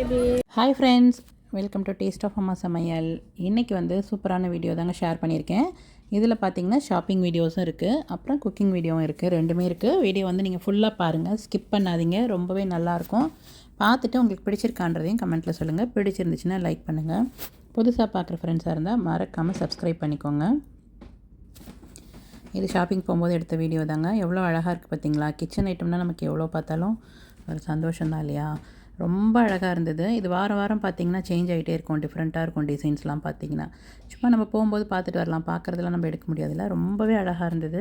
Hi friends, welcome to taste of Amma Samayal. இன்றைக்கி வந்து சூப்பரான வீடியோ தாங்க ஷேர் பண்ணியிருக்கேன். இதில் பார்த்தீங்கன்னா ஷாப்பிங் வீடியோஸும் இருக்குது, அப்புறம் குக்கிங் வீடியோவும் இருக்குது, ரெண்டுமே இருக்குது. வீடியோ வந்து நீங்கள் ஃபுல்லாக பாருங்கள், ஸ்கிப் பண்ணாதீங்க. ரொம்பவே நல்லாயிருக்கும். பார்த்துட்டு உங்களுக்கு பிடிச்சிருக்கான்றதையும் கமெண்ட்டில் சொல்லுங்கள். பிடிச்சிருந்துச்சுன்னா லைக் பண்ணுங்கள். புதுசாக பார்க்குற ஃப்ரெண்ட்ஸாக இருந்தால் மறக்காமல் சப்ஸ்கிரைப் பண்ணிக்கோங்க. இது ஷாப்பிங் போகும்போது எடுத்த வீடியோ தாங்க. எவ்வளோ அழகாக இருக்குது பார்த்தீங்களா? கிச்சன் ஐட்டம்னால் நமக்கு எவ்வளோ பார்த்தாலும் ஒரு சந்தோஷம் தான் இல்லையா? ரொம்ப அழகாக இருந்தது. இது வாரம் வாரம் பார்த்திங்கன்னா சேஞ்ச் ஆகிட்டே இருக்கும், டிஃப்ரெண்ட்டாக இருக்கும் டிசைன்ஸ்லாம் பார்த்திங்கன்னா. சும்மா நம்ம போகும்போது பார்த்துட்டு வரலாம், பார்க்குறதெல்லாம் நம்ம எடுக்க முடியாதுல்ல. ரொம்பவே அழகாக இருந்தது.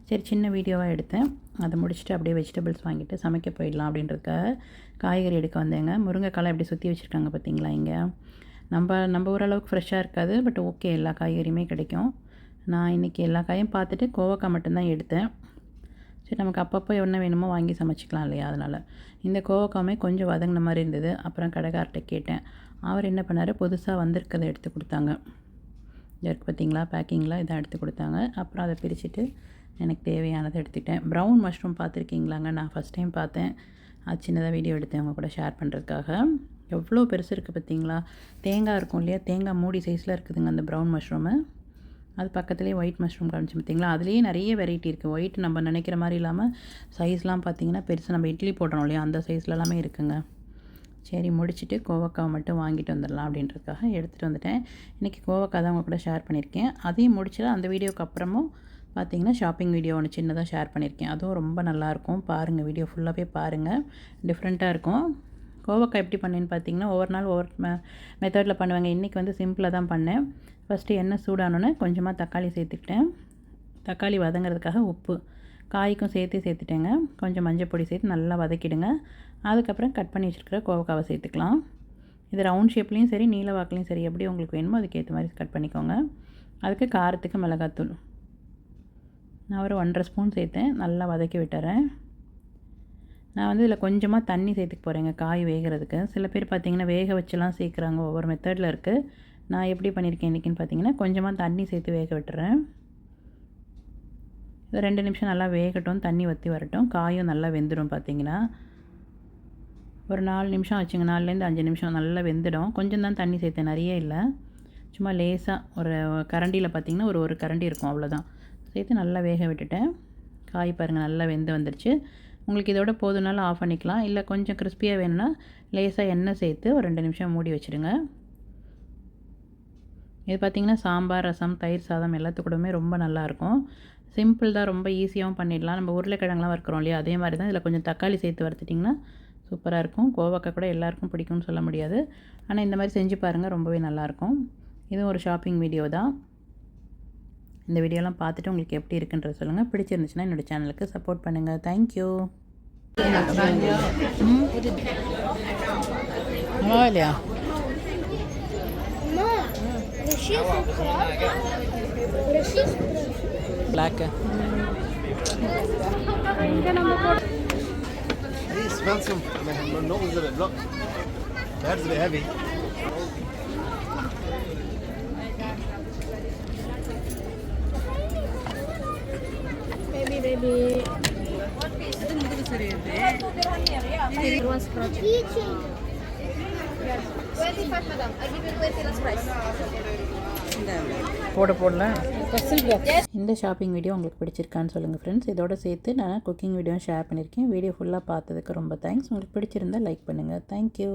சரி, சின்ன வீடியோவாக எடுத்தேன். அதை முடிச்சுட்டு அப்படியே வெஜிடபிள்ஸ் வாங்கிட்டு சமைக்க போயிடலாம் அப்படின்றதுக்காக காய்கறி எடுக்க வந்தேங்க. முருங்கைக்காலாம் எப்படி சுற்றி வச்சுருக்காங்க பார்த்திங்களா? இங்கே நம்ம ஓரளவுக்கு ஃப்ரெஷ்ஷாக இருக்காது, பட் ஓகே, எல்லா காய்கறியுமே கிடைக்கும். நான் இன்றைக்கி எல்லா காயும் பார்த்துட்டு கோவக்காய் மட்டும்தான் எடுத்தேன். சரி, நமக்கு அப்பப்போ என்ன வேணுமோ வாங்கி சமைச்சிக்கலாம் இல்லையா? அதனால் இந்த கோவக்காவுமே கொஞ்சம் வதங்கின மாதிரி இருந்தது. அப்புறம் கடைக்கார்ட்ட கேட்டேன். அவர் என்ன பண்ணார், புதுசாக வந்திருக்கதை எடுத்து கொடுத்தாங்க. இதற்கு பார்த்திங்களா, பேக்கிங்கில் இதை எடுத்து கொடுத்தாங்க. அப்புறம் அதை பிரிச்சுட்டு எனக்கு தேவையானதை எடுத்துக்கிட்டேன். ப்ரௌன் மஷ்ரூம் பார்த்துருக்கீங்களாங்க? நான் ஃபஸ்ட் டைம் பார்த்தேன். அது சின்னதாக வீடியோ எடுத்தேன் அவங்க கூட ஷேர் பண்ணுறதுக்காக. எவ்வளோ பெருசு இருக்குது பார்த்திங்களா? தேங்காய் இருக்கும் இல்லையா, தேங்காய் மூடி சைஸில் இருக்குதுங்க அந்த ப்ரௌன் மஷ்ரூமு. அது பக்கத்துலேயே ஒயிட் மஷ்ரூம் காமிச்சு பார்த்திங்களா? அதுலேயே நிறைய வெரைட்டி இருக்குது. ஒயிட் நம்ம நினைக்கிற மாதிரி இல்லாமல் சைஸ்லாம் பார்த்திங்கன்னா பெருசு, நம்ம இட்லி போடுறோம் இல்லையா, அந்த சைஸில் எல்லாமே இருக்குங்க. சரி, முடிச்சுட்டு கோவக்காய் மட்டும் வாங்கிட்டு வந்துடலாம் அப்படின்றதுக்காக எடுத்துகிட்டு வந்துட்டேன். இன்றைக்கி கோவக்காய் தான் அவங்க கூட ஷேர் பண்ணியிருக்கேன். அதையும் முடிச்சுட்டு அந்த வீடியோக்கு அப்புறமும் பார்த்திங்கன்னா ஷாப்பிங் வீடியோ ஒன்று சின்னதாக ஷேர் பண்ணியிருக்கேன். அதுவும் ரொம்ப நல்லாயிருக்கும். பாருங்கள், வீடியோ ஃபுல்லாகவே பாருங்கள். டிஃப்ரெண்ட்டாக இருக்கும். கோவக்காய் எப்படி பண்ணேன்னு பார்த்தீங்கன்னா, ஒவ்வொரு நாள் ஒவ்வொரு மெத்தடில் பண்ணுவாங்க. இன்றைக்கி வந்து சிம்பிளாக தான் பண்ணேன். ஃபஸ்ட்டு எண்ணெய் சூடானோன்னே கொஞ்சமாக தக்காளி சேர்த்துக்கிட்டேன். தக்காளி வதங்கிறதுக்காக உப்பு காய்க்கும் சேர்த்துட்டேங்க. கொஞ்சம் மஞ்சள் பொடி சேர்த்து நல்லா வதக்கிடுங்க. அதுக்கப்புறம் கட் பண்ணி வச்சுருக்கிற கோவக்காவை சேர்த்துக்கலாம். இது ரவுண்ட் ஷேப்லேயும் சரி, நீல வாக்குலேயும் சரி, எப்படி உங்களுக்கு வேணுமோ அதுக்கேற்ற மாதிரி கட் பண்ணிக்கோங்க. அதுக்கு காரத்துக்கு மிளகாத்தூள் நான் ஒரு 1.5 ஸ்பூன் சேர்த்தேன். நல்லா வதக்கி விட்டுறேன். நான் வந்து இதில் கொஞ்சமாக தண்ணி சேர்த்துக்க போகிறேங்க காய் வேகிறதுக்கு. சில பேர் பார்த்திங்கன்னா வேக வச்செல்லாம் சேர்க்குறாங்க, ஒவ்வொரு மெத்தடில் இருக்குது. நான் எப்படி பண்ணியிருக்கேன் இன்றைக்கின்னு பார்த்தீங்கன்னா, கொஞ்சமாக தண்ணி சேர்த்து வேக விட்டுறேன். இது 2 நிமிஷம் நல்லா வேகட்டும், தண்ணி வற்றி வரட்டும். காயும் நல்லா வெந்துடும். பார்த்திங்கன்னா ஒரு 4 நிமிஷம் ஆச்சுங்க. 4லேருந்து 5 நிமிஷம் நல்லா வெந்துடும். கொஞ்சம் தான் தண்ணி சேர்த்தேன், நிறைய இல்லை. சும்மா லேசாக ஒரு கரண்டியில் பார்த்திங்கன்னா ஒரு கரண்டி இருக்கும், அவ்வளோதான். சேர்த்து நல்லா வேக விட்டுட்டேன். காய் பாருங்கள் நல்லா வெந்து வந்துடுச்சு. உங்களுக்கு இதோட போதுனாலும் ஆஃப் பண்ணிக்கலாம். இல்லை கொஞ்சம் கிறிஸ்பியாக வேணும்னா லேசாக எண்ணெய் சேர்த்து ஒரு 2 நிமிஷம் மூடி வச்சுடுங்க. இது பார்த்திங்கன்னா சாம்பார், ரசம், தயிர் சாதம் எல்லாத்துக்கூடமே ரொம்ப நல்லாயிருக்கும். சிம்பிள் தான், ரொம்ப ஈஸியாகவும் பண்ணிடலாம். நம்ம உருளைக்கிழங்குலாம் வறுக்கிறோம் இல்லையா, அதே மாதிரி தான். இதில் கொஞ்சம் தக்காளி சேர்த்து வறுத்துட்டிங்கன்னா சூப்பராக இருக்கும். கோவக்காய் கூட எல்லாருக்கும் பிடிக்கும்னு சொல்ல முடியாது, ஆனால் இந்த மாதிரி செஞ்சு பாருங்கள், ரொம்பவே நல்லாயிருக்கும். இதுவும் ஒரு ஷாப்பிங் வீடியோ தான். இந்த வீடியோலாம் பார்த்துட்டு உங்களுக்கு எப்படி இருக்குன்றது சொல்லுங்கள். பிடிச்சிருந்துச்சுன்னா என்னோடய சேனலுக்கு சப்போர்ட் பண்ணுங்கள். தேங்க்யூ. இல்லையா black It smells some. My nose is a bit blocked. My head's a bit heavy. Baby. One scratch. 25, madam. I give you 20 last price. போடல. இந்த ஷாப்பிங் வீடியோ உங்களுக்கு பிடிச்சிருக்கான்னு சொல்லுங்கள் ஃப்ரெண்ட்ஸ். இதோட சேர்த்து நான் குக்கிங் வீடியோ ஷேர் பண்ணியிருக்கேன். Video ஃபுல்லாக பார்த்ததுக்கு ரொம்ப தேங்க்ஸ். உங்களுக்கு பிடிச்சிருந்தால் லைக் பண்ணுங்கள். தேங்க்யூ.